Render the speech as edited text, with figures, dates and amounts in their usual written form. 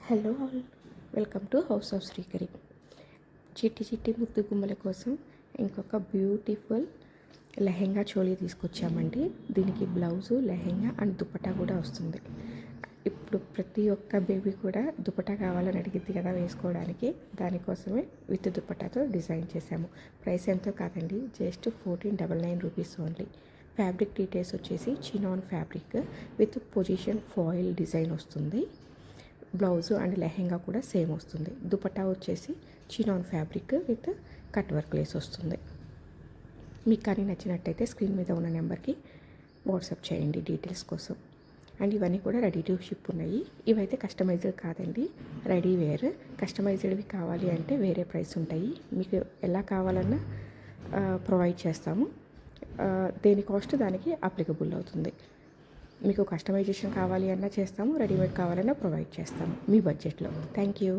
Hello all, welcome to house of Srikari. చిట్టి చిట్టి ముద్దు గుమ్మల కోసం ఇంకొక బ్యూటిఫుల్ లెహెంగా చోలీ తీసుకొచ్చామండి. దీనికి బ్లౌజు, లెహెంగా అండ్ దుపట్టా కూడా వస్తుంది. ఇప్పుడు ప్రతి ఒక్క బేబీ కూడా దుపట్టా కావాలని అడిగిద్ది కదా వేసుకోవడానికి. దానికోసమే విత్ దుపట్టాతో డిజైన్ చేశాము. ప్రైస్ ఎంతో కాదండి, just 1499 rupees only. Fabric details వచ్చేసి chinon fabric with position foil design వస్తుంది. బ్లౌజు అండ్ లెహెంగా కూడా సేమ్ వస్తుంది. దుపట్టా వచ్చేసి chinon fabric with cut work lace వస్తుంది. మీకు కానీ నచ్చినట్టయితే స్క్రీన్ మీద ఉన్న నెంబర్కి వాట్సాప్ చేయండి డీటెయిల్స్ కోసం. అండ్ ఇవన్నీ కూడా రెడీ టు షిప్ ఉన్నాయి. ఇవైతే కస్టమైజ్డ్ కాదండి, రెడీ వేర్. కస్టమైజ్డ్వి కావాలి అంటే వేరే ప్రైస్ ఉంటాయి. మీకు ఎలా కావాలన్నా ప్రొవైడ్ చేస్తాము. దేని కాస్ట్ దానికి అప్లికబుల్ అవుతుంది. మీకు కస్టమైజేషన్ కావాలి అన్నా చేస్తాము, రెడీమేడ్ కావాలన్నా ప్రొవైడ్ చేస్తాము మీ బడ్జెట్లో. Thank you.